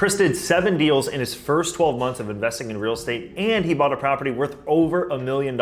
Chris did 7 deals in his first 12 months of investing in real estate, and he bought a property worth over $1 million.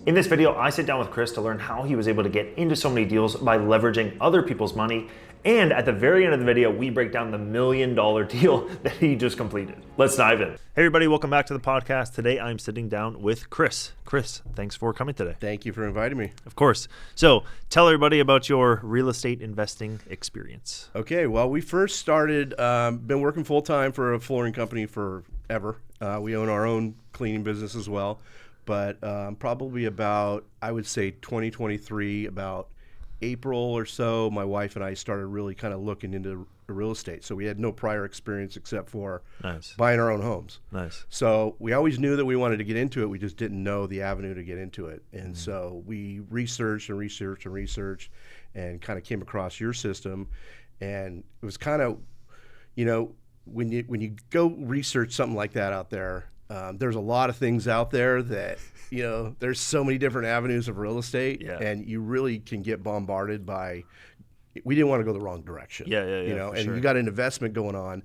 In this video, I sit down with Chris to learn how he was able to get into so many deals by leveraging other people's money. And at the very end of the video, we break down the $1 million deal that he just completed. Let's dive in. Hey everybody, welcome back to the podcast. Today I'm sitting down with Chris. Chris, thanks for coming today. Thank you for inviting me. Of course. So tell everybody about your real estate investing experience. Okay, well, we first started, been working full-time for a flooring company forever. We own our own cleaning business as well. But probably about, I would say 2023, about April or so, my wife and I started really kind of looking into real estate. So we had no prior experience except for buying our own homes. Nice. So we always knew that we wanted to get into it. We just didn't know the avenue to get into it. And so we researched and kind of came across your system. And it was kind of, you know, when you go research something like that out there, there's a lot of things out there that, you know, there's so many different avenues of real estate, and you really can get bombarded by. We didn't want to go the wrong direction. You know, and you got an investment going on,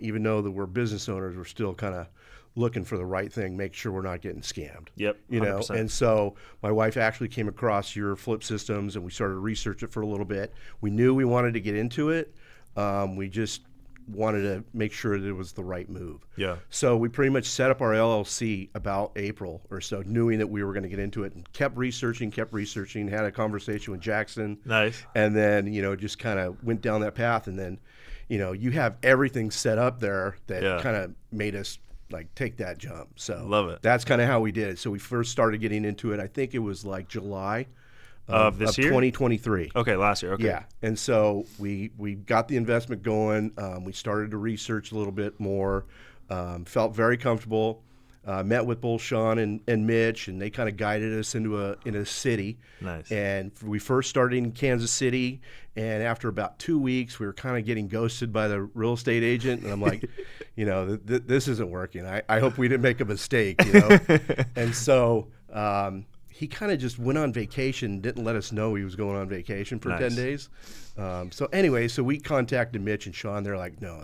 even though that we're business owners, we're still kind of looking for the right thing, make sure we're not getting scammed. Yep. 100%. You know, and so my wife actually came across your flip systems, and we started to research it for a little bit. We knew we wanted to get into it. We just wanted to make sure that it was the right move. Yeah. So we pretty much set up our LLC about April or so, knowing that we were going to get into it, and kept researching, had a conversation with Jackson. Nice. And then, you know, just kind of went down that path. And then, you know, you have everything set up there that kind of made us like take that jump. So love it. That's kind of how we did it. So we first started getting into it, I think it was like July of this year? 2023. Okay, last year. Okay. Yeah. And so we got the investment going. We started to research a little bit more. Felt very comfortable. Met with both Sean and Mitch, and they kind of guided us into a city. Nice. And we first started in Kansas City, and after about 2 weeks, we were kind of getting ghosted by the real estate agent. And I'm like, you know, this isn't working. I hope we didn't make a mistake, you know. And so he kind of just went on vacation, didn't let us know he was going on vacation for 10 days. So anyway, so we contacted Mitch and Sean. They're like, no,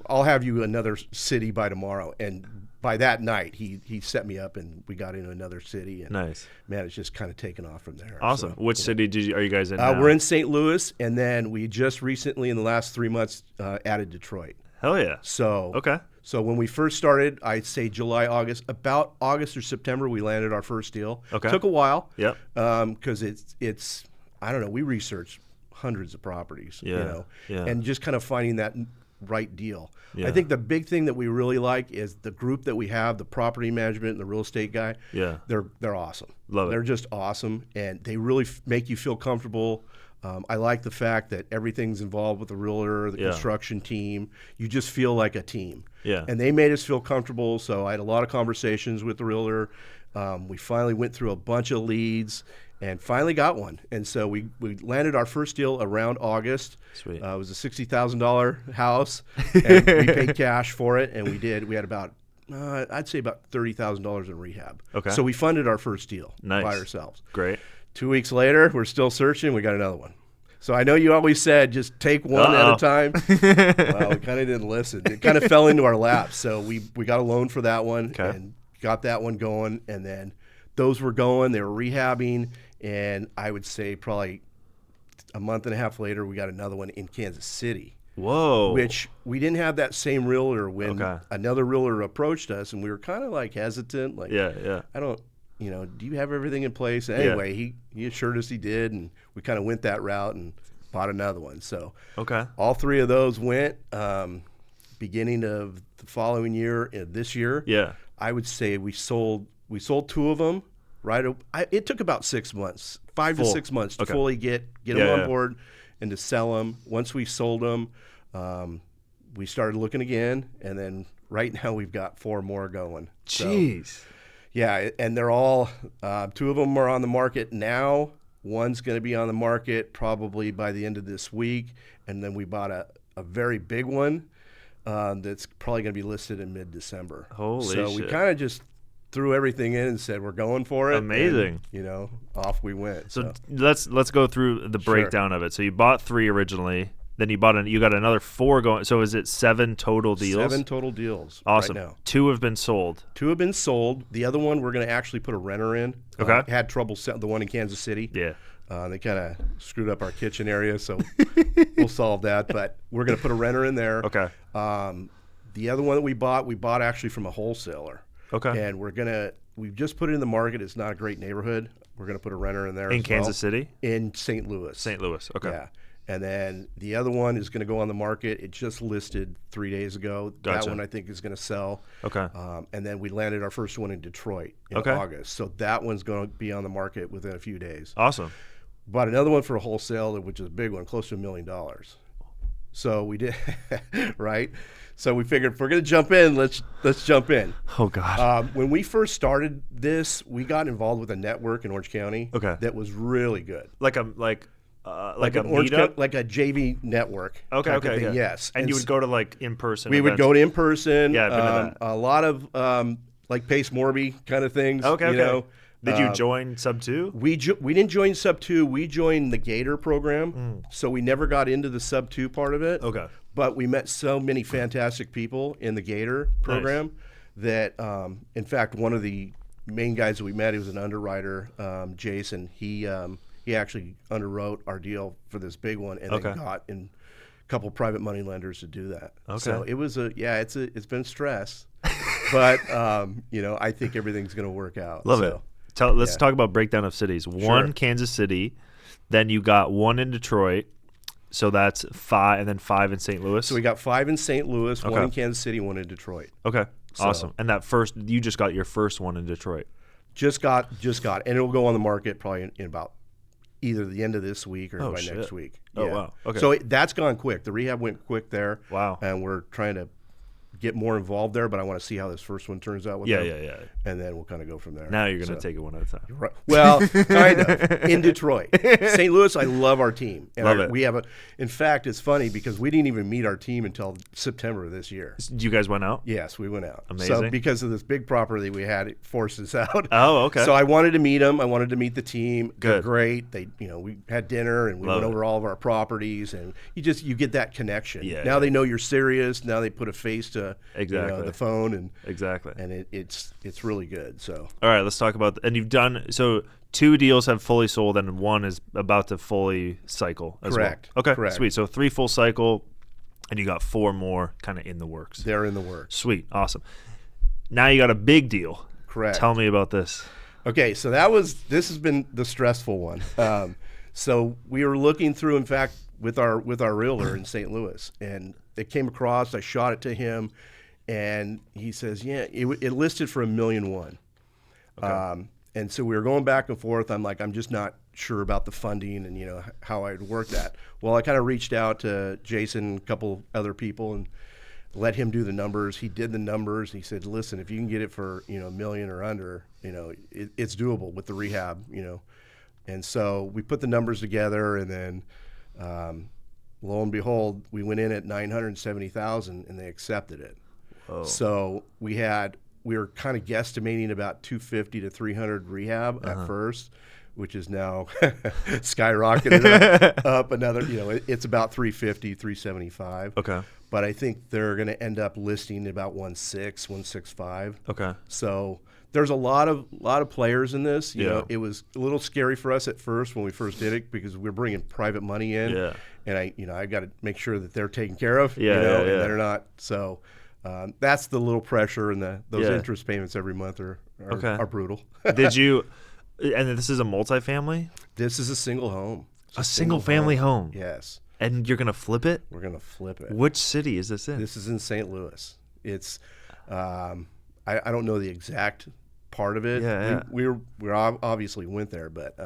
I'll have you another city by tomorrow. And by that night, he set me up, and we got into another city. And nice. Man, it's just kind of taken off from there. Awesome. So, Which city are you guys in now? We're in St. Louis, and then we just recently, in the last 3 months, added Detroit. Hell yeah. So okay. So when we first started, I'd say July, August, about August or September, we landed our first deal. Okay. Took a while. Yep. Because it's I don't know, we researched hundreds of properties, you know, and just kind of finding that right deal. Yeah. I think the big thing that we really like is the group that we have, the property management and the real estate guy. Yeah. They're awesome. Love it. They're just awesome, and they really make you feel comfortable. I like the fact that everything's involved with the realtor, the construction team. You just feel like a team. Yeah. And they made us feel comfortable, so I had a lot of conversations with the realtor. We finally went through a bunch of leads and finally got one. And so we landed our first deal around August. Sweet. It was a $60,000 house, and we paid cash for it, and we did. We had about, I'd say about $30,000 in rehab. Okay. So we funded our first deal by ourselves. Great. 2 weeks later, we're still searching. We got another one. So I know you always said just take one at a time. Well, we kind of didn't listen. It kind of fell into our lap. So we got a loan for that one and got that one going. And then those were going. They were rehabbing. And I would say probably a month and a half later, we got another one in Kansas City. Whoa. Which we didn't have that same realtor when another realtor approached us. And we were kind of like hesitant. Like, I don't. You know, do you have everything in place? Anyway, he assured us he did, and we kind of went that route and bought another one. So all three of those went beginning of the following year, this year. Yeah, I would say we sold 2 of them. Right, it took about 6 months, 5 to 6 months to fully get them on board and to sell them. Once we sold them, we started looking again, and then right now we've got 4 more going. Jeez. So, yeah, and they're all, 2 of them are on the market now. One's going to be on the market probably by the end of this week. And then we bought a very big one that's probably going to be listed in mid-December. Holy shit. So we kind of just threw everything in and said, we're going for it. Amazing. And, you know, off we went. So let's go through the breakdown of it. So you bought 3 originally. Then you got another 4 going. So is it 7 total deals? 7 total deals. Awesome. Right now. 2 have been sold. 2 have been sold. The other one we're going to actually put a renter in. Okay. Had trouble the one in Kansas City. Yeah. They kind of screwed up our kitchen area, so we'll solve that. But we're going to put a renter in there. Okay. The other one that we bought actually from a wholesaler. Okay. And we've just put it in the market. It's not a great neighborhood. We're going to put a renter in there. In Kansas City? In St. Louis. St. Louis. Okay. Yeah. And then the other one is going to go on the market. It just listed 3 days ago. Gotcha. That one I think is going to sell. Okay. And then we landed our first one in Detroit in August. So that one's going to be on the market within a few days. Awesome. Bought another one for a wholesale, which is a big one, close to $1 million. So we did, right? So we figured if we're going to jump in, let's jump in. Oh God. When we first started this, we got involved with a network in Orange County. Okay. That was really good. Like a meetup? Like a JV network. Okay. type of thing, Yeah. Yes. And you would go to like in-person. We events. would go to in-person. Yeah, I've been to that. A lot of like Pace Morby kind of things. Okay. You know? Did you join Sub 2? We didn't join Sub 2. We joined the Gator program. So we never got into the Sub 2 part of it. Okay. But we met so many fantastic people in the Gator program that, in fact, one of the main guys that we met, he was an underwriter, Jason. He actually underwrote our deal for this big one and then got in a couple private money lenders to do that. Okay. So it was it's been stress, but I think everything's going to work out. Love it. Let's talk about breakdown of cities. One, Kansas City, then you got 1 in Detroit. So that's 5, and then 5 in St. Louis. So we got 5 in St. Louis, 1 in Kansas City, 1 in Detroit. Okay, awesome. And you just got your first one in Detroit. Just got, and it'll go on the market probably in about either the end of this week or by next week. Oh wow. Okay. So that's gone quick. The rehab went quick there. Wow. And we're trying to get more involved there, but I want to see how this first one turns out with them. Yeah. And then we'll kind of go from there. Now you're going to take it one at a time. Right. Well, kind of. In Detroit. St. Louis, I love our team. And love it. We have in fact, it's funny because we didn't even meet our team until September of this year. You guys went out? Yes, we went out. Amazing. So because of this big property we had, it forced us out. Oh, okay. So I wanted to meet them. I wanted to meet the team. Good. They're great. We had dinner and we went over all of our properties, and you get that connection. Yeah. Now they know you're serious. Now they put a face to Exactly. the phone, and it's really good. So all right, let's talk about and you've done 2 deals have fully sold and 1 is about to fully cycle as correct. well. Okay, correct. Sweet. So 3 full cycle, and you got 4 more kind of in the works. They're in the works. Sweet, awesome. Now you got a big deal. Correct. Tell me about this. Okay, so this has been the stressful one. So we were looking through, in fact, with our realtor in St. Louis, and it came across. I shot it to him, and he says, "Yeah, it listed for $1.1 million." Okay. And so we were going back and forth. I'm like, I'm just not sure about the funding and how I'd work that. Well, I kind of reached out to Jason, a couple other people, and let him do the numbers. He did the numbers. He said, "Listen, if you can get it for $1 million or under, it's doable with the rehab." And so we put the numbers together, and then lo and behold, we went in at $970,000, and they accepted it. Whoa. So we were kind of guesstimating about $250 to $300 rehab at first, which is now skyrocketed up another. It's about $350, $375. Okay. But I think they're going to end up listing about $1.65. Okay. So there's a lot of players in this. You Yeah. know, it was a little scary for us at first when we first did it because we're bringing private money in. Yeah. And I got to make sure that they're taken care of. Yeah, and yeah. they're not. So that's the little pressure, and those Yeah. interest payments every month are brutal. Did you? And this is a multifamily. This is a single home. It's A single family home. Yes. And you're gonna flip it? We're gonna flip it. Which city is this in? This is in St. Louis. It's I don't know the exact part of it. Yeah. We obviously went there, but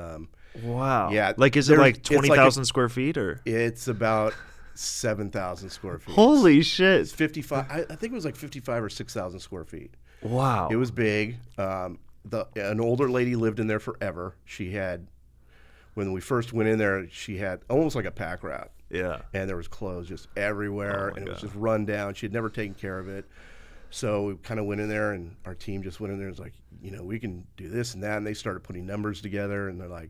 wow. yeah. Like, is it like 20,000 square feet or? It's about 7,000 square feet. Holy shit! It's 55. I think it was like 55 or 6,000 square feet. Wow. It was big. An older lady lived in there forever. She had, when we first went in there, she had almost like a pack rat. Yeah. And there was clothes just everywhere, and it was just run down. She had never taken care of it. So we kind of went in there, and our team just went in there and was like, we can do this and that. And they started putting numbers together, and they're like,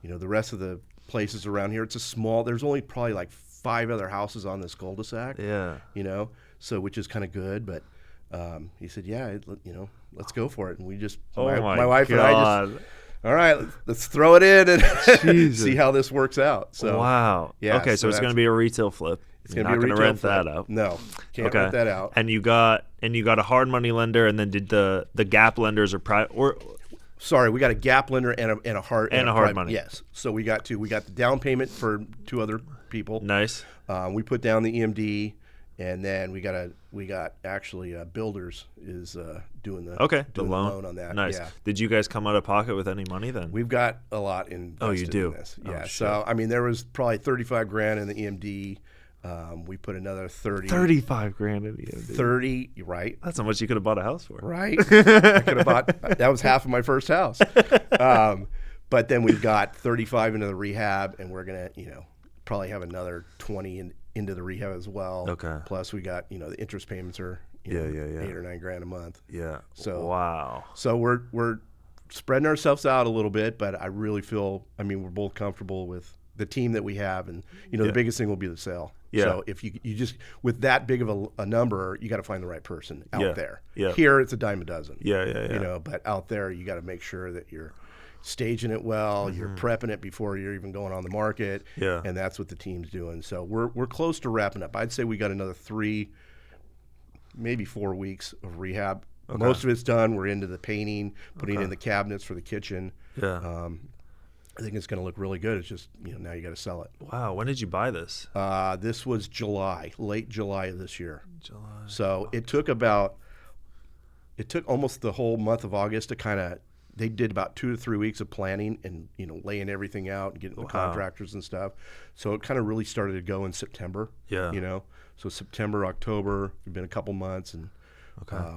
the rest of the places around here, it's a small, there's only probably like 5 other houses on this cul-de-sac. Yeah. You know, so which is kind of good, but he said, yeah, you know, let's go for it. And we just, my wife and I just, all right, let's throw it in and see how this works out. So wow. Yeah. Okay, so it's going to be a retail flip. It's going to be a retail rent flip. that out. No, can't rent that out. And you got a hard money lender, and then did the gap lenders or private or? Sorry, we got a gap lender and a hard money. Yes. So we got the down payment for 2 other people. Nice. We put down the EMD, and then we got actually Builders is doing the loan on that. Nice. Yeah. Did you guys come out of pocket with any money then? We've got a lot invested in this. Yeah. So I mean, there was probably $35,000 in the EMD. We put another 30. $35,000 in the EMD. 30, right? That's how much you could have bought a house for. Right. I could have bought. That was half of my first house. But then we've got 35 into the rehab, and we're gonna, you know, probably have another 20 into the rehab as well. Okay. Plus we got, you know, the interest payments are $8 or $9 a month. Yeah. So wow. So we're spreading ourselves out a little bit, but I really feel, I mean, we're both comfortable with the team that we have, and you know, the biggest thing will be the sale. Yeah. So if you just with that big of a number, you got to find the right person out there. Yeah. Here it's a dime a dozen. Yeah. You know, but out there you got to make sure that you're staging it well, you're prepping it before you're even going on the market. Yeah. And that's what the team's doing. So we're close to wrapping up. I'd say we got another 3, maybe 4 weeks of rehab. Okay. Most of it's done. We're into the painting, putting in the cabinets for the kitchen. Yeah. I think it's going to look really good. It's just, you know, now you got to sell it. Wow. When did you buy this? This was late July of this year. July. So it took almost the whole month of August to kind of, they did about 2 to 3 weeks of planning and, you know, laying everything out and getting the contractors and stuff. So it kind of really started to go in September. Yeah. You know, so September, October, it's been a couple months, and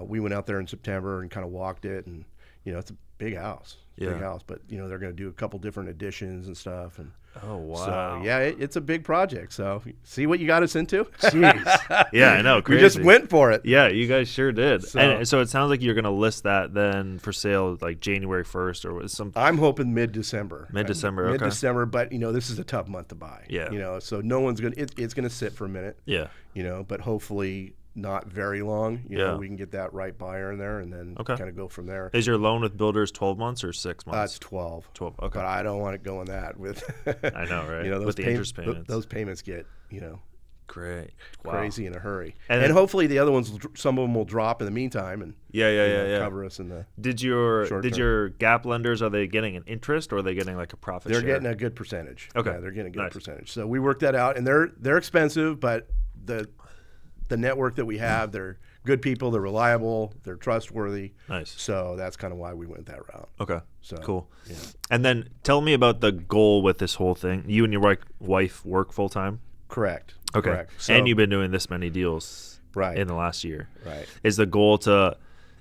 we went out there in September and kind of walked it, and, you know, it's a big house. Big house, but you know, they're going to do a couple different additions and stuff, and oh wow, so yeah, it's a big project. So see what you got us into. Jeez. Yeah, I know. Crazy. We just went for it. Yeah, you guys sure did. So, and so it sounds like you're going to list that then for sale like January 1st or something. I'm hoping mid-December. Mid-December. Mid-December, but you know, this is a tough month to buy. Yeah. You know, so no one's going to. It's going to sit for a minute. Yeah. You know, but hopefully not very long. You know, we can get that right buyer in there and then kind of go from there. Is your loan with Builders 12 months or 6 months? It's 12. 12. Okay. But I don't want it going that with. I know, right? You know, with the interest payments. Those payments get, you know, great, crazy in a hurry. And hopefully the other ones, some of them will drop in the meantime and cover us in the. Did your gap lenders, are they getting an interest or are they getting like a profit share? They're getting a good percentage. Okay. Yeah, they're getting a good percentage. So we worked that out, and they're expensive, but the network that we have, they're good people, they're reliable, they're trustworthy. Nice. So that's kind of why we went that route. Okay. So cool. Yeah. And then tell me about the goal with this whole thing. You and your wife work full time? Correct. Okay. Correct. So, and you've been doing this many deals in the last year. Right. Is the goal to,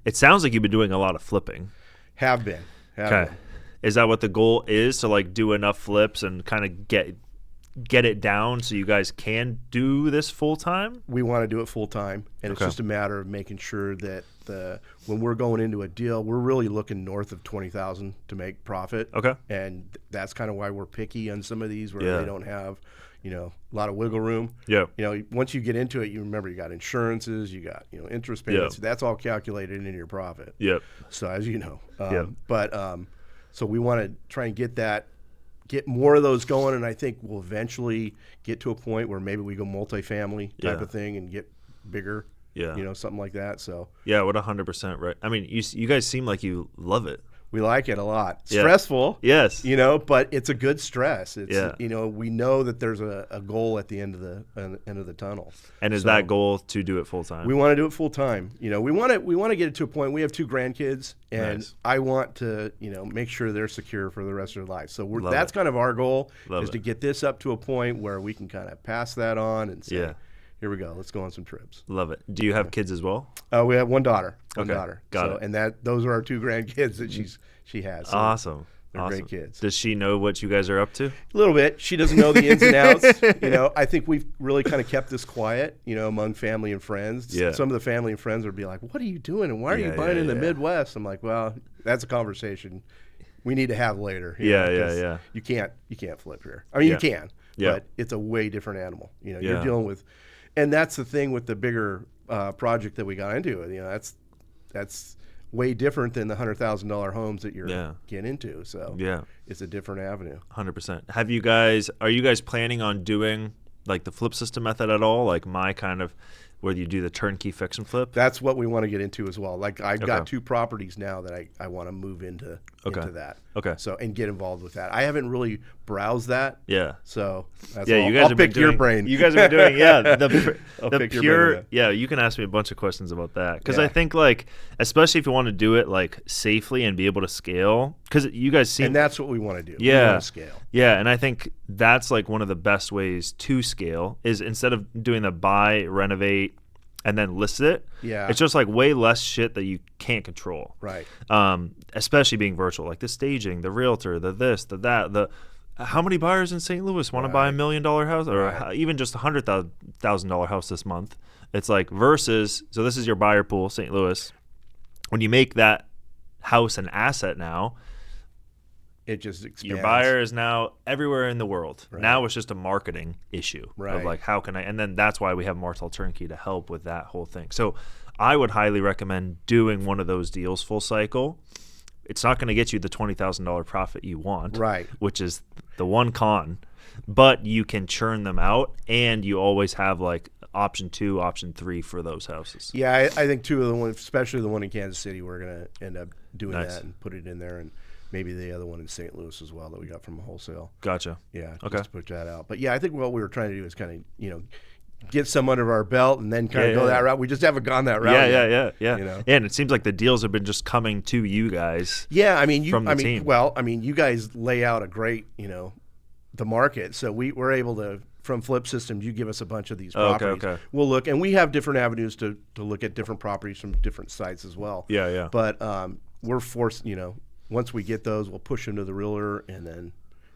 it sounds like you've been doing a lot of flipping. Have been. Okay. Is that what the goal is, to like do enough flips and kind of get it down so you guys can do this full time? We want to do it full time, and it's just a matter of making sure that when we're going into a deal, we're really looking north of $20,000 to make profit. Okay. And that's kind of why we're picky on some of these where they don't have, you know, a lot of wiggle room. Yeah. You know, once you get into it, you remember you got insurances, you got, you know, interest payments. That's all calculated into your profit. Yep. So as you know, so we want to try and get more of those going, and I think we'll eventually get to a point where maybe we go multifamily type of thing and get bigger. Yeah. You know, something like that. So yeah, what 100% right. I mean, you guys seem like you love it. We like it a lot. Stressful. Yes. You know, but it's a good stress. It's you know, we know that there's a goal at the end of the tunnel. And is that goal to do it full time? We want to do it full time. You know, we want to get it to a point. We have 2 grandkids, and I want to, you know, make sure they're secure for the rest of their life. So that's kind of our goal, to get this up to a point where we can kind of pass that on and say, here we go. Let's go on some trips. Love it. Do you have kids as well? We have one daughter. Got it. And those are our 2 grandkids that she has. So awesome. They're great kids. Does she know what you guys are up to? A little bit. She doesn't know the ins and outs. You know, I think we've really kind of kept this quiet, you know, among family and friends. Yeah. Some of the family and friends would be like, "What are you doing? And why are you buying in the Midwest?" I'm like, "Well, that's a conversation we need to have later." You know, yeah. You can't flip here. I mean, you can, but it's a way different animal. You know, you're dealing with, and that's the thing with the bigger project that we got into. You know, that's way different than the $100,000 homes that you're getting into. So it's a different avenue. 100%. Are you guys planning on doing like the flip system method at all? Like my kind of, where you do the turnkey fix and flip? That's what we want to get into as well. Like I've got 2 properties now that I want to move into that. Okay. So, and get involved with that. I haven't really browsed that. Yeah. So that's you guys I'll pick your brain. You guys have been doing, the pure, you can ask me a bunch of questions about that. Because I think like, especially if you want to do it like safely and be able to scale, because you guys seem. And that's what we want to do. Yeah. We want to scale. Yeah. And I think that's like one of the best ways to scale is instead of doing the buy, renovate, and then list it. Yeah. It's just like way less shit that you can't control. Right. Especially being virtual, like the staging, the realtor, the this, the that, how many buyers in St. Louis want to buy $1 million house or even just $100,000 house this month? It's like versus, so this is your buyer pool, St. Louis. When you make that house an asset now, it just expands. Your buyer is now everywhere in the world. Right. Now it's just a marketing issue of like, how can I, and then that's why we have Martel Turnkey to help with that whole thing. So I would highly recommend doing one of those deals full cycle. It's not going to get you the $20,000 profit you want, which is the one con, but you can churn them out and you always have like option 2, option 3 for those houses. Yeah, I think 2 of the ones, especially the one in Kansas City, we're going to end up doing that and put it in there, and maybe the other one in St. Louis as well that we got from a wholesale. Gotcha. Yeah, just to put that out. But yeah, I think what we were trying to do is kind of, you know, get some under our belt and then kind of go that route. We just haven't gone that route yet. Yeah. You know? And it seems like the deals have been just coming to you guys. Yeah, I mean, team. Well, I mean, you guys lay out a great, you know, the market. So we're able to, from Flip Systems, you give us a bunch of these properties. Okay. We'll look, and we have different avenues to look at different properties from different sites as well. Yeah. But we're forced, you know, once we get those, we'll push them to the realtor, and then,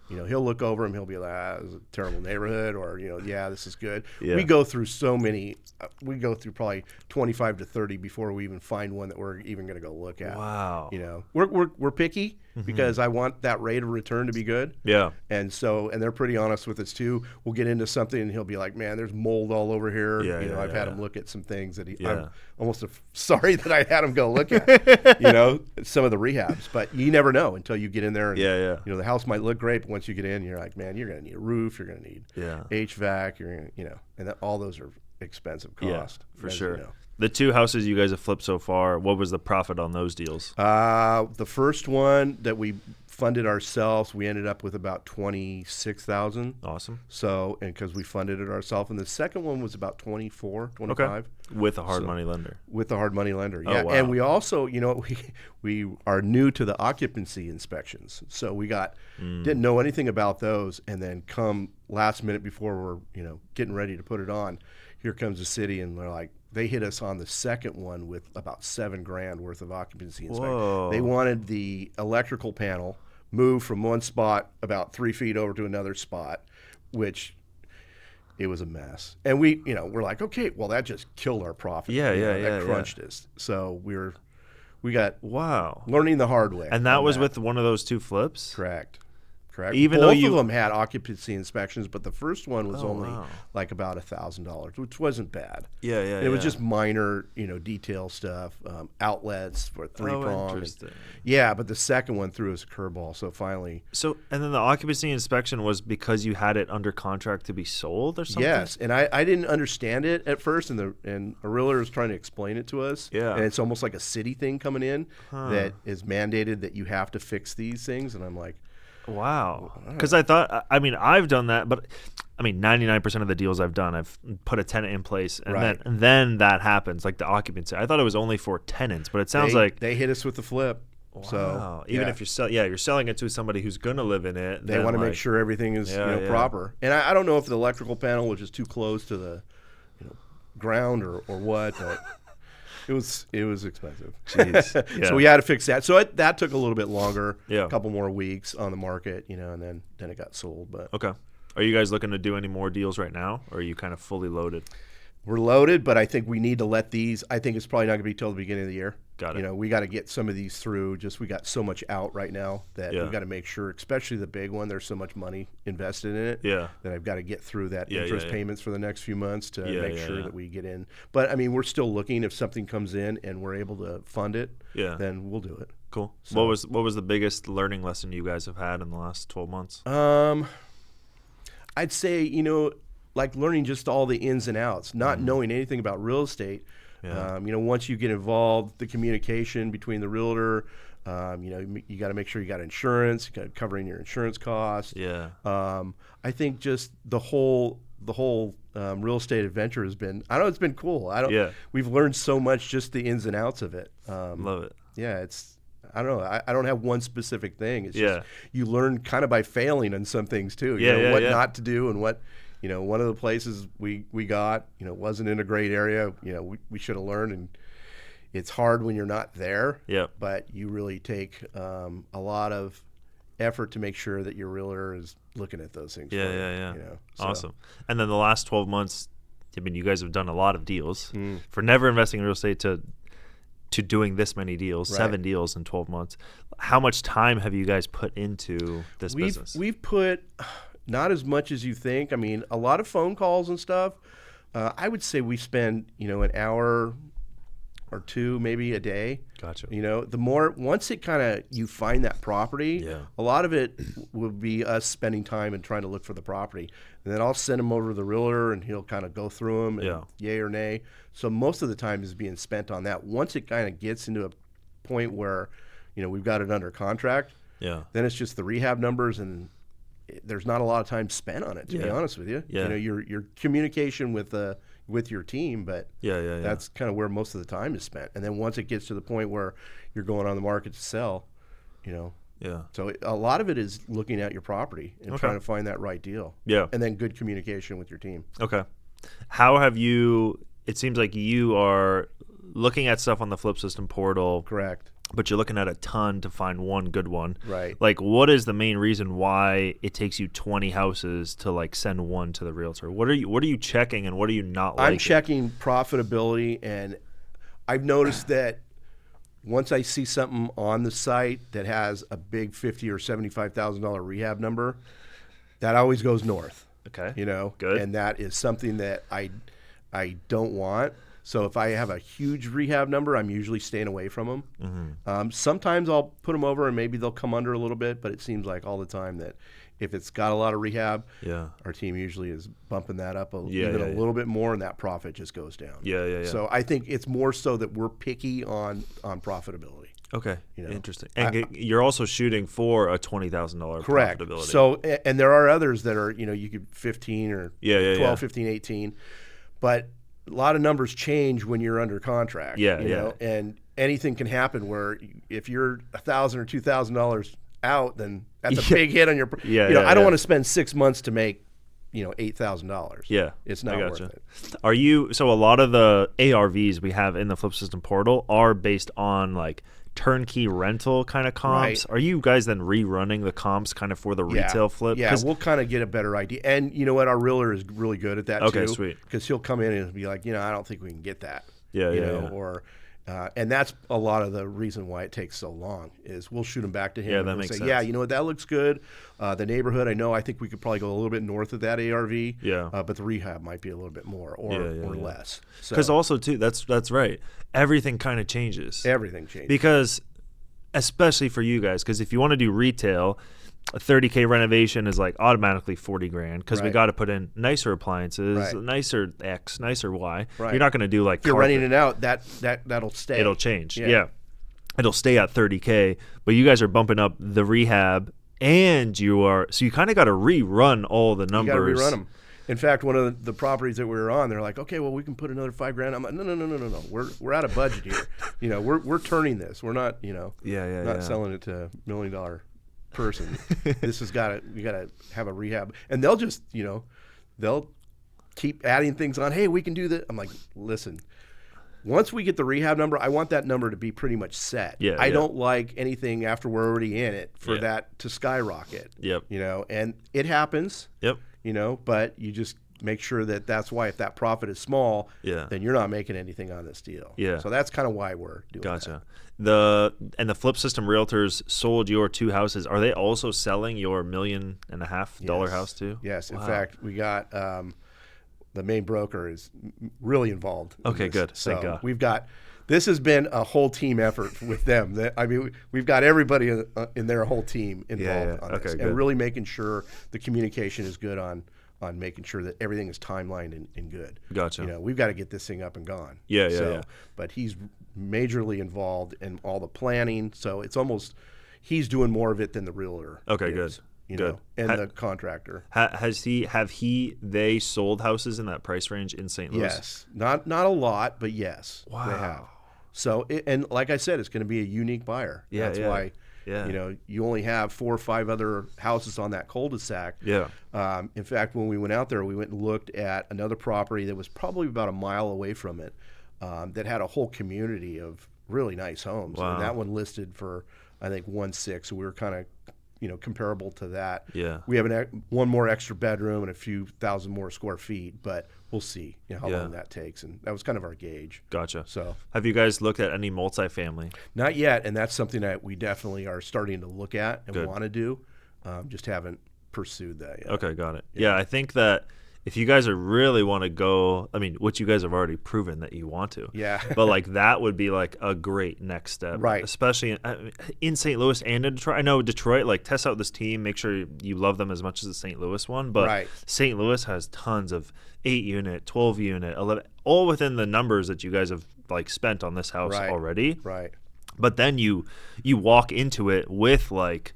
you know, he'll look over them. He'll be like, "This is a terrible neighborhood," or, you know, "Yeah, this is good." Yeah. We go through so many. We go through probably 25 to 30 before we even find one that we're even going to go look at. Wow. You know, we're picky because I want that rate of return to be good. Yeah. And they're pretty honest with us too. We'll get into something, and he'll be like, "Man, there's mold all over here." Yeah, you know, I've had him look at some things that I'm almost sorry that I had him go look at. You know, some of the rehabs, but you never know until you get in there. And, you know, the house might look great, but once you get in, you're like, man, you're going to need a roof, you're going to need HVAC, you're going to, you know, and all those are expensive cost. Yeah, for sure. You know. The 2 houses you guys have flipped so far, what was the profit on those deals? The first one that we funded ourselves, we ended up with about $26,000. Awesome. So, and because we funded it ourselves, and the second one was about 25. With a hard money lender. With the hard money lender, yeah. Oh, wow. And we also, you know, we are new to the occupancy inspections, so we didn't know anything about those, and then come last minute before we're, you know, getting ready to put it on, here comes the city, and they're like, they hit us on the second one with about $7,000 worth of occupancy inspection. They wanted the electrical panel moved from one spot about 3 feet over to another spot, which it was a mess. And we, you know, we're like, okay, well, that just killed our profit. That crunched us. So we got learning the hard way. And that was with one of those 2 flips? Correct. Even Both though of them had occupancy inspections, but the first one was only like about $1,000, which wasn't bad. It was just minor, you know, detail stuff, outlets for 3-prong. Interesting. But the second one threw us a curveball. So finally. So, and then the occupancy inspection was because you had it under contract to be sold or something? Yes, and I didn't understand it at first, and a realtor was trying to explain it to us. Yeah. And it's almost like a city thing coming in that is mandated that you have to fix these things, and I'm like, wow. Because I thought, I mean, I've done that, but I mean, 99% of the deals I've done, I've put a tenant in place, and then that happens, like the occupancy. I thought it was only for tenants, but it sounds like they hit us with the flip. Wow. So even if you're selling it to somebody who's going to live in it. They want to make sure everything is proper. And I don't know if the electrical panel was just too close to the ground or what, but it was expensive. Jeez. Yeah. So we had to fix that. So that took a little bit longer, a couple more weeks on the market, and then it got sold. But okay. Are you guys looking to do any more deals right now, or are you kind of fully loaded? We're loaded, but I think we need to let these. I think it's probably not going to be till the beginning of the year. Got it. We got to get some of these through. Just we got so much out right now that we got to make sure, especially the big one. There's so much money invested in it. Yeah. That I've got to get through that interest payments for the next few months to make sure that we get in. But I mean, we're still looking. If something comes in and we're able to fund it, then we'll do it. Cool. So, what was the biggest learning lesson you guys have had in the last 12 months? I'd say like learning just all the ins and outs, not knowing anything about real estate. Once you get involved, the communication between the realtor, you got to make sure you got insurance, you got covering your insurance costs. Yeah. I think just the whole real estate adventure has been, it's been cool. We've learned so much, just the ins and outs of it. Love it. Yeah. I don't know. I don't have one specific thing. It's just you learn kind of by failing on some things too. What not to do and what. One of the places we got, wasn't in a great area. We should have learned, and it's hard when you're not there. Yeah. But you really take a lot of effort to make sure that your realtor is looking at those things. Yeah. Awesome. And then the last 12 months, I mean, you guys have done a lot of deals. For never investing in real estate to doing this many deals, 7 deals in 12 months. How much time have you guys put into this business? We've put not as much as you think. I mean, a lot of phone calls and stuff. I would say we spend, an hour or two maybe a day. Gotcha. The more, once it kind of, you find that property, a lot of it will be us spending time and trying to look for the property. And then I'll send him over to the realtor and he'll kind of go through them and yay or nay. So most of the time is being spent on that. Once it kind of gets into a point where, we've got it under contract, then it's just the rehab numbers, and there's not a lot of time spent on it, to be honest with you. Your communication with your team, but that's kind of where most of the time is spent. And then once it gets to the point where you're going on the market to sell, so a lot of it is looking at your property and trying to find that right deal. And then good communication with your team. Okay. How have you? It seems like you are looking at stuff on the Flip System portal. Correct. But you're looking at a ton to find one good one. Right. Like, what is the main reason why it takes you 20 houses to send one to the realtor? What are you checking, and what are you not liking? I'm checking profitability, and I've noticed that once I see something on the site that has a big $50,000 or $75,000 rehab number, that always goes north. Okay. Good. And that is something that I don't want. So if I have a huge rehab number, I'm usually staying away from them. Sometimes I'll put them over and maybe they'll come under a little bit, but it seems like all the time that if it's got a lot of rehab, our team usually is bumping that up a little bit more, and that profit just goes down. So I think it's more so that we're picky on profitability. Okay, interesting. And you're also shooting for a $20,000 correct. Profitability. So, and there are others that are, you could 15 or 12, 15, 18, but a lot of numbers change when you're under contract. And anything can happen where if you're $1,000 or $2,000 out, then that's a big hit on your. I don't want to spend 6 months to make, $8,000. It's not worth it. Are you? So a lot of the ARVs we have in the Flip System portal are based on turnkey rental kind of comps. Are you guys then rerunning the comps kind of for the retail flip? Yeah, we'll kind of get a better idea. And you know what? Our realtor is really good at that too. Okay, sweet. Because he'll come in and be like, I don't think we can get that. Or, and that's a lot of the reason why it takes so long is we'll shoot them back to him. Yeah, that makes sense. Yeah, you know what? That looks good. The neighborhood, I think we could probably go a little bit north of that ARV. But the rehab might be a little bit more or less. Because also too, that's right. Everything kind of changes. Everything changes. Because especially for you guys, because if you want to do retail, a $30K renovation is automatically $40,000 because we got to put in nicer appliances, nicer X, nicer Y. You're not going to do if you're renting it out, that'll stay. It'll change. It'll stay at $30K, but you guys are bumping up the rehab, and so you kind of got to rerun all the numbers. You got to rerun them. In fact, one of the properties that we were on, they're like, okay, well, we can put another $5,000. I'm like, no. We're out of budget here. We're turning this. We're not, not selling it to $1 million person. This has you got to have a rehab, and they'll just, they'll keep adding things on. Hey, we can do that. I'm like, listen. Once we get the rehab number, I want that number to be pretty much set. I don't like anything after we're already in it for that to skyrocket. And it happens. But you make sure that that's why if that profit is small, yeah, then you're not making anything on this deal. Yeah. So that's kind of why we're doing Gotcha. that. The Flip System Realtors sold your 2 houses. Are they also selling your $1.5 million house too? Yes. Wow. In fact, we got the main broker is really involved. Okay, in this. good. So Thank God. we've got. This has been a whole team effort with them. I mean, we've got everybody in their whole team involved on this, and really making sure the communication is good on making sure that everything is timelined and good. Gotcha. You know, we've got to get this thing up and gone. Yeah. But he's majorly involved in all the planning, so it's almost he's doing more of it than the realtor. Okay, is, good. You know, and the contractor. They sold houses in that price range in St. Louis? Yes, not a lot, but yes, wow. They have. So, and like I said, it's going to be a unique buyer. Yeah, that's why. Yeah. You know, you only have 4 or 5 other houses on that cul-de-sac. Yeah. In fact, when we went out there, we went and looked at another property that was probably about a mile away from it, that had a whole community of really nice homes. Wow. And that one listed for, I think, 1.6. So we were kind of, you know, comparable to that. Yeah. We have one more extra bedroom and a few thousand more square feet, but we'll see, you know, how long that takes. And that was kind of our gauge. Gotcha. So, have you guys looked at any multifamily? Not yet, and that's something that we definitely are starting to look at and want to do. Just haven't pursued that yet. Okay, got it. Yeah, I think that if you guys really want to go, I mean, which you guys have already proven that you want to. Yeah. But like that would be like a great next step. Right. Especially in St. Louis and in Detroit. I know Detroit, like test out this team, make sure you love them as much as the St. Louis one. But St. Louis has tons of 8-unit, 12-unit, 11, all within the numbers that you guys have like spent on this house already. Right. But then you walk into it with like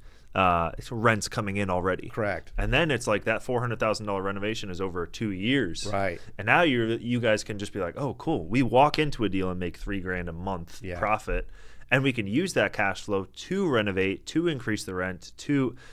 rents coming in already. Correct. And then it's like that $400,000 renovation is over 2 years. Right. And now you guys can just be like, oh, cool. We walk into a deal and make $3,000 a month profit, and we can use that cash flow to renovate, to increase the rent,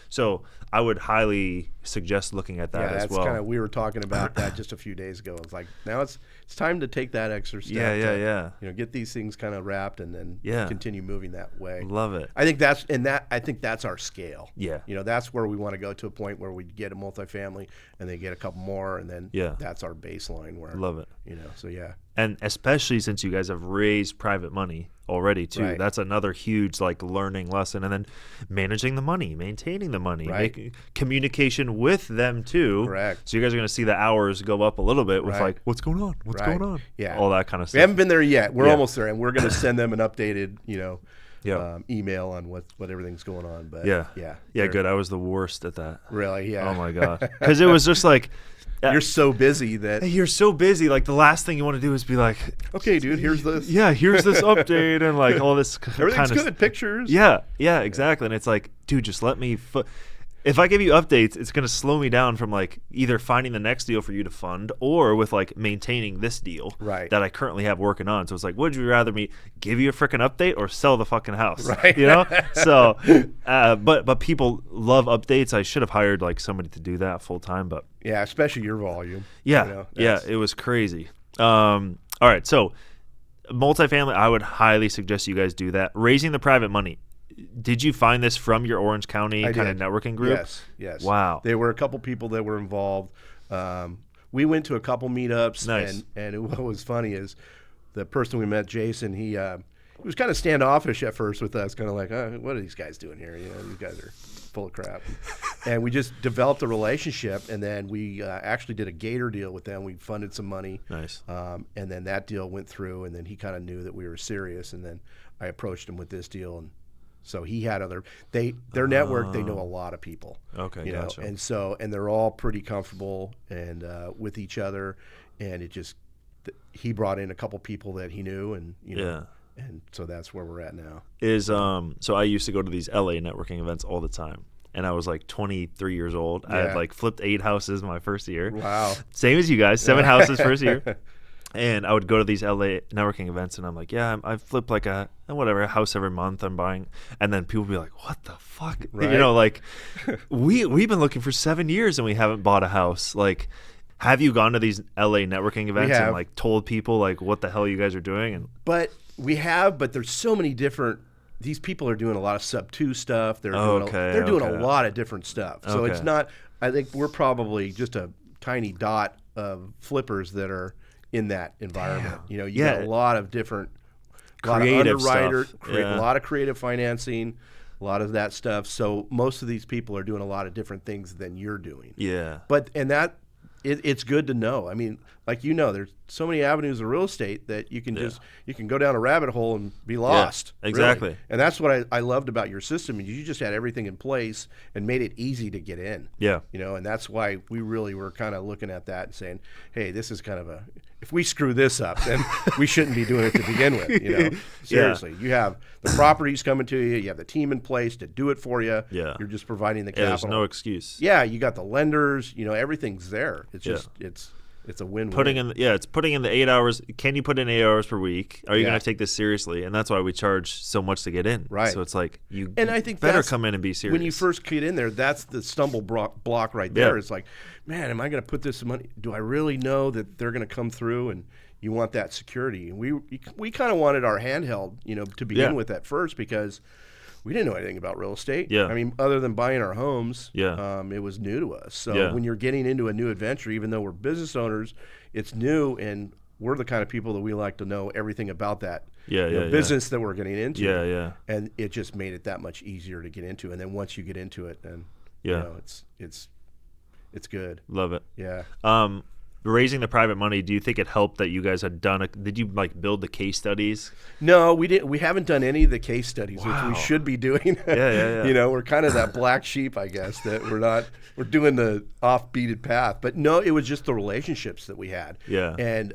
so I would highly suggest looking at that as well. That's kind of, we were talking about that just a few days ago. It's like, now it's time to take that extra step. Yeah. You know, get these things kind of wrapped and then continue moving that way. Love it. I think that's our scale. Yeah. You know, that's where we want to go to a point where we get a multifamily and then get a couple more, and then that's our baseline where. Love it. You know, so yeah. And especially since you guys have raised private money already too. Right. That's another huge like learning lesson. And then managing the money, maintaining the money, making communication with them too. Correct. So you guys are going to see the hours go up a little bit with like, what's going on? What's going on? Yeah. All that kind of stuff. We haven't been there yet. We're almost there, and we're going to send them an updated, you know, email on what everything's going on. But yeah, they're, good. I was the worst at that. Really? Yeah. Oh my god. Because it was just like. You're so busy that you're so busy. Like the last thing you want to do is be like, okay, dude, here's this. Yeah, here's this update and like all this. Everything's good. Pictures. Yeah, exactly. And it's like, dude, just let me. If I give you updates, it's gonna slow me down from like either finding the next deal for you to fund or with like maintaining this deal that I currently have working on. So it's like, would you rather me give you a freaking update or sell the fucking house? Right. You know. So, but people love updates. I should have hired like somebody to do that full time, but. Yeah, especially your volume. Yeah, you know, it was crazy. All right, so multifamily, I would highly suggest you guys do that. Raising the private money. Did you find this from your Orange County kind of networking group? Yes. Wow. There were a couple people that were involved. We went to a couple meetups, and what was funny is the person we met, Jason, he was kind of standoffish at first with us, kind of like, what are these guys doing here? You know, these guys are full of crap. And we just developed a relationship, and then we actually did a Gator deal with them. We funded some money. Nice. And then that deal went through, and then he kind of knew that we were serious, and then I approached him with this deal, and so he had their network, they know a lot of people. Okay, gotcha. And they're all pretty comfortable and with each other, and he brought in a couple people that he knew, and you know. And so that's where we're at now. So I used to go to these LA networking events all the time. And I was like 23 years old. I had like flipped 8 houses my first year. Wow. Same as you guys, 7 houses first year. And I would go to these LA networking events, and I'm like, I flip like a house every month I'm buying. And then people would be like, what the fuck? Right. You know, like we've been looking for 7 years and we haven't bought a house. Like, have you gone to these LA networking events and like told people like what the hell you guys are doing? But there's so many different. These people are doing a lot of sub-2 stuff. They're doing a lot of different stuff. So it's not. I think we're probably just a tiny dot flippers that are in that environment. Damn. You got a lot of different creative underwriter, stuff. a lot of creative financing, a lot of that stuff. So most of these people are doing a lot of different things than you're doing. Yeah. It's good to know. I mean, like, there's so many avenues of real estate that you can you can go down a rabbit hole and be lost. Yeah, exactly. Really. And that's what I loved about your system. You just had everything in place and made it easy to get in. Yeah. And that's why we really were kind of looking at that and saying, hey, this is kind of if we screw this up, then we shouldn't be doing it to begin with. Seriously, you have the properties coming to you, you have the team in place to do it for you. Yeah. You're just providing the capital. There's no excuse. Yeah, you got the lenders. Everything's there. It's just it's a win-win. It's putting in the 8 hours. Can you put in 8 hours per week? Are you going to take this seriously? And that's why we charge so much to get in. Right. So it's like I think better come in and be serious. When you first get in there, that's the stumble block right there. It's like, man, am I going to put this money? Do I really know that they're going to come through? And you want that security. And we kind of wanted our handheld, to begin with at first, because we didn't know anything about real estate. Yeah. I mean, other than buying our homes, Yeah. It was new to us. So when you're getting into a new adventure, even though we're business owners, it's new, and we're the kind of people that we like to know everything about that business that we're getting into. Yeah, yeah. And it just made it that much easier to get into. And then once you get into it, then it's good. Love it. Yeah. Raising the private money, do you think it helped that you guys had done did you build the case studies? No, we didn't. We haven't done any of the case studies, which we should be doing. Yeah. We're kind of that black sheep, I guess, that we're doing the off-beaten path. But no, it was just the relationships that we had. Yeah. And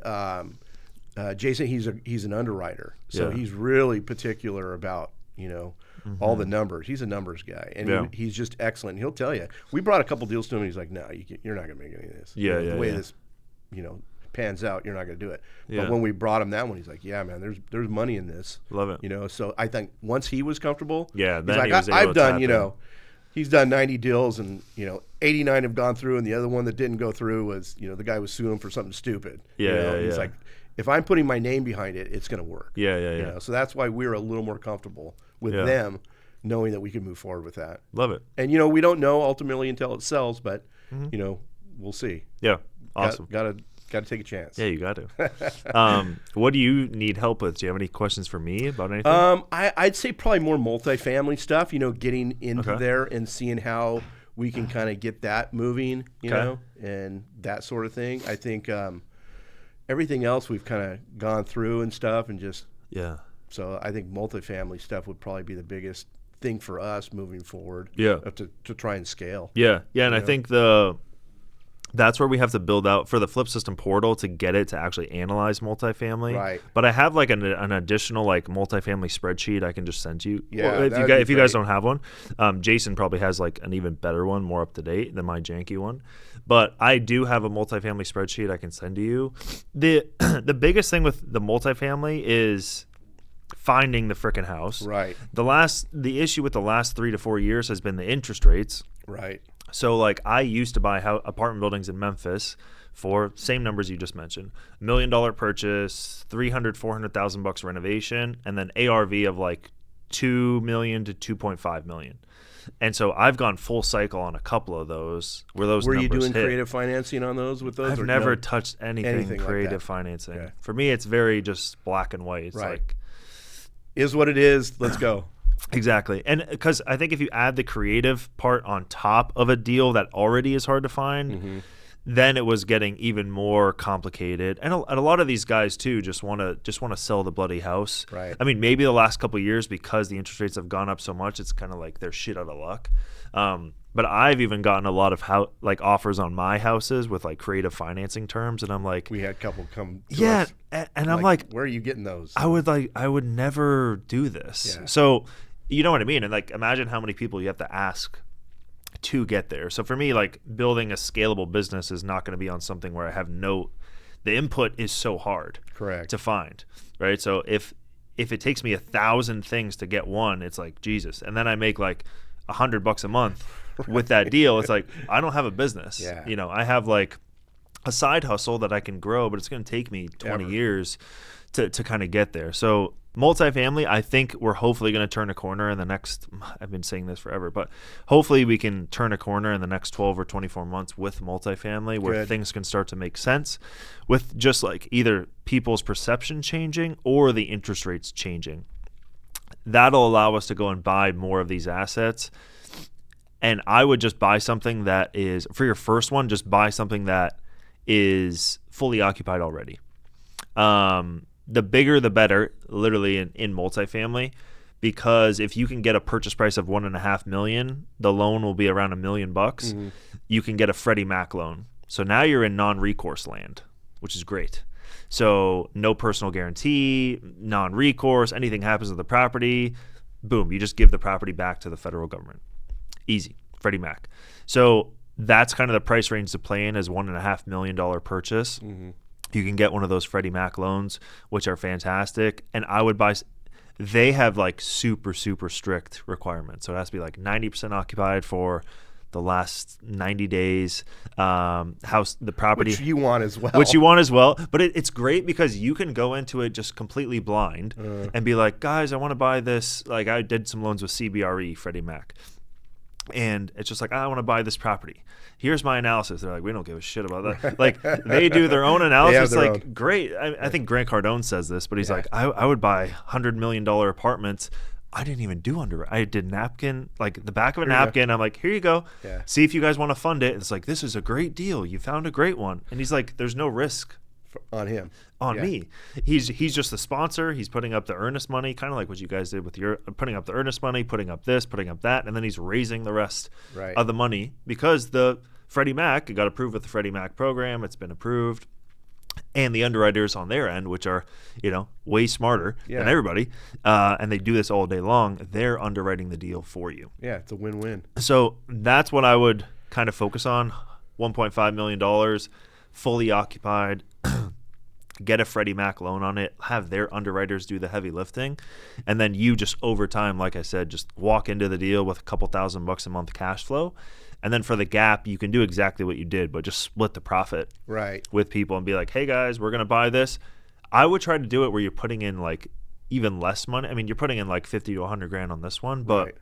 Jason, he's an underwriter, so he's really particular about, all the numbers. He's a numbers guy, and he's just excellent. He'll tell you. We brought a couple deals to him, and he's like, "No, you're not going to make any of this. The way this, pans out, you're not going to do it." But when we brought him that one, he's like, "Yeah, man, there's money in this." Love it. So I think once he was comfortable, then he's like, he was able I've to done, tap in. He's done 90 deals, and 89 have gone through, and the other one that didn't go through was, the guy was suing for something stupid. He's like, if I'm putting my name behind it, it's going to work. So that's why we're a little more comfortable with them, knowing that we can move forward with that. Love it. And we don't know ultimately until it sells, but we'll see. Yeah, awesome. Got to take a chance. Yeah, you got to. What do you need help with? Do you have any questions for me about anything? I'd say probably more multifamily stuff. Getting into there and seeing how we can kind of get that moving. And that sort of thing. I think everything else we've kind of gone through and stuff, and just So I think multifamily stuff would probably be the biggest thing for us moving forward. To try and scale. And I think that's where we have to build out for the Flip System portal to get it to actually analyze multifamily. Right. But I have an additional multifamily spreadsheet I can just send you. Yeah. If you guys don't have one, Jason probably has an even better one, more up to date than my janky one. But I do have a multifamily spreadsheet I can send to you. The biggest thing with the multifamily is finding the frickin' house. Right. The issue with the last 3 to 4 years has been the interest rates. Right. So I used to buy apartment buildings in Memphis for same numbers you just mentioned, $1 million purchase, $300,000-$400,000 renovation, and then ARV of $2 million to $2.5 million. And so I've gone full cycle on a couple of those where those Were numbers you doing hit. Creative financing on those with those? I've never touched anything creative financing. Okay. For me, it's very just black and white. It's is what it is. Let's go. Exactly. And because I think if you add the creative part on top of a deal that already is hard to find, then it was getting even more complicated. And a lot of these guys too just want to sell the bloody house. Right. I mean, maybe the last couple of years, because the interest rates have gone up so much, it's kind of like they're shit out of luck. But I've even gotten a lot of offers on my houses with creative financing terms, and I'm like, we had a couple come to us. And I'm like, where are you getting those? I would never do this. Yeah. So you know what I mean? And imagine how many people you have to ask to get there. So for me, building a scalable business is not going to be on something where I have the input is so hard Correct. to find, right? So if it takes me 1,000 things to get one, it's Jesus. And then I make $100 a month with that deal. It's I don't have a business. Yeah. I have a side hustle that I can grow, but it's going to take me 20 years to kind of get there. So multifamily, I think we're hopefully going to turn a corner in the next, I've been saying this forever, but hopefully we can turn a corner in the next 12 or 24 months with multifamily where things can start to make sense with just like either people's perception changing or the interest rates changing. That'll allow us to go and buy more of these assets. And I would just buy something that is, for your first one, just buy something that is fully occupied already. The bigger the better, literally in multifamily, because if you can get a purchase price of $1.5 million, the loan will be around $1 million. Mm-hmm. You can get a Freddie Mac loan. So now you're in non-recourse land, which is great. So no personal guarantee, non-recourse, anything happens to the property, boom, you just give the property back to the federal government. Easy, Freddie Mac. So that's kind of the price range to play in as $1.5 million purchase. Mm-hmm. You can get one of those Freddie Mac loans, which are fantastic. And I would buy, they have like super, super strict requirements. So it has to be like 90% occupied for the last 90 days. House, the property. Which you want as well. Which you want as well. But it's great because you can go into it just completely blind and be like, guys, I want to buy this. Like I did some loans with CBRE, Freddie Mac. And it's just like, I want to buy this property. Here's my analysis. They're like, we don't give a shit about that. Right. Like they do their own analysis. Their like, own. Great. I think Grant Cardone says this, but he's like, I would buy $100 million apartments. I didn't even do underwriting. I did napkin, like the back of a napkin. I'm like, here you go. Yeah. See if you guys want to fund it. It's like, this is a great deal. You found a great one. And he's like, there's no risk. On him. On me. He's just the sponsor. He's putting up the earnest money, kind of like what you guys did with your putting up the earnest money, putting up this, putting up that, and then he's raising the rest of the money because the Freddie Mac, it got approved with the Freddie Mac program. It's been approved. And the underwriters on their end, which are, way smarter than everybody, and they do this all day long, they're underwriting the deal for you. Yeah, it's a win-win. So that's what I would kind of focus on. $1.5 million, fully occupied. Get a Freddie Mac loan on it, have their underwriters do the heavy lifting, and then you just over time, like I said, just walk into the deal with a couple $1,000 a month cash flow. And then for the gap, you can do exactly what you did, but just split the profit with people and be like, hey guys, we're going to buy this. I would try to do it where you're putting in like even less money. I mean, you're putting in like 50 to 100 grand on this one, but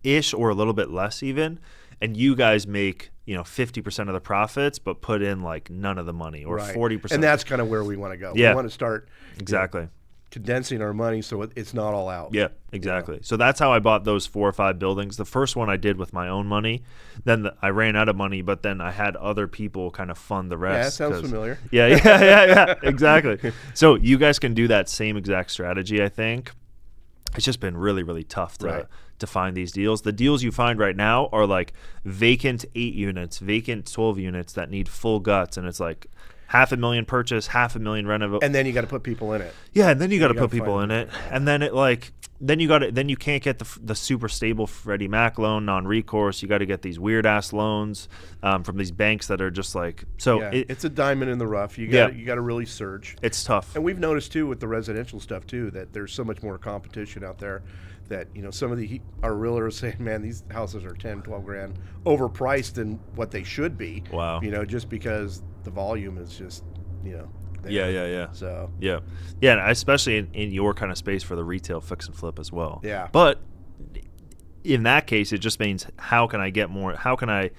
ish or a little bit less even. And you guys make, 50% of the profits, but put in like none of the money or 40%. And that's kind of where we want to go. Yeah. We want to start exactly condensing our money so it's not all out. Yeah, exactly. So that's how I bought those 4 or 5 buildings. The first one I did with my own money. Then I ran out of money, but then I had other people kind of fund the rest. Yeah, that sounds familiar. Yeah, exactly. So you guys can do that same exact strategy, I think. It's just been really, really tough to find these deals. The deals you find right now are like vacant 8 units, vacant 12 units that need full guts, and it's like $500,000 purchase, $500,000 renovate, and then you got to put people in it. Yeah, and then you got to put people in it, and then then you can't get the super stable Freddie Mac loan, non-recourse. You got to get these weird ass loans from these banks that are just like so. Yeah, it's a diamond in the rough. You got to really search. It's tough, and we've noticed too with the residential stuff too that there's so much more competition out there. That some of our realtors saying, man, these houses are 10, 12 grand overpriced than what they should be. Wow. Just because the volume is just, there. Yeah. So and especially in your kind of space for the retail fix and flip as well. Yeah. But in that case, it just means how can I get more? How can I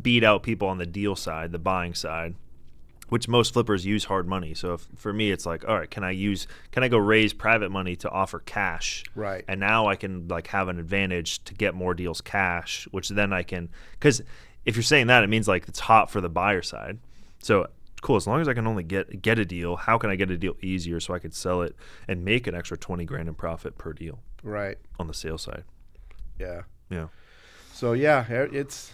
beat out people on the deal side, the buying side? Which most flippers use hard money. So for me, it's like, all right, can I go raise private money to offer cash? Right. And now I can like have an advantage to get more deals cash, which then I can, because if you're saying that, it means like it's hot for the buyer side. So cool, as long as I can only get a deal, how can I get a deal easier so I could sell it and make an extra 20 grand in profit per deal? Right. On the sales side. Yeah. Yeah. So yeah, it's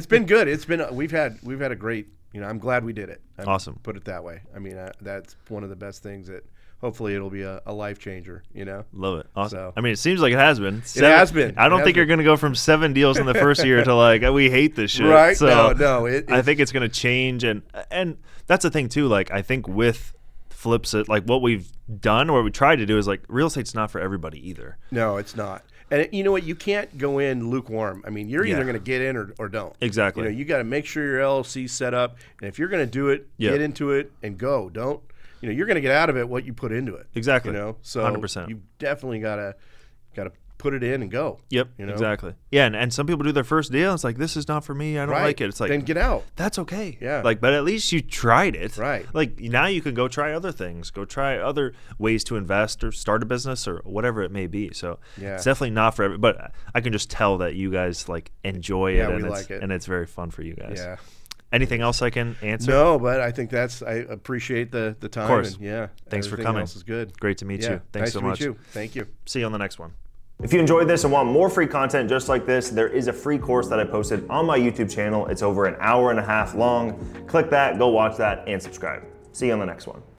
been good. We've had a great, I'm glad we did it. Awesome. Put it that way. I mean, that's one of the best things that hopefully it'll be a life changer, Love it. Awesome. So, I mean, it seems like it has been. It has been. I don't think you're going to go from 7 deals in the first year to like, we hate this shit. Right. So no. I think it's going to change. And that's the thing too. Like, I think with flips, like what we've done or what we tried to do is like real estate's not for everybody either. No, it's not. And you know what? You can't go in lukewarm. I mean, you're either going to get in or don't. Exactly. You got to make sure your LLC's set up. And if you're going to do it, get into it and go. Don't you're going to get out of it what you put into it. Exactly. So 100%. you definitely gotta put it in and go. Yep. Exactly. Yeah, and some people do their first deal. And it's like, this is not for me. I don't like it. It's like, then get out. That's okay. Yeah. Like, but at least you tried it. Right. Like now you can go try other things. Go try other ways to invest or start a business or whatever it may be. So it's definitely not for everybody. But I can just tell that you guys like enjoy it. We like it. And it's very fun for you guys. Yeah. Anything else I can answer? No, but I think I appreciate the time. Of course. And thanks for coming. Else is good. Great to meet you. Thanks so much. Nice to meet you. Thank you. See you on the next one. If you enjoyed this and want more free content just like this, there is a free course that I posted on my YouTube channel. It's over an hour and a half long. Click that, go watch that, and subscribe. See you on the next one.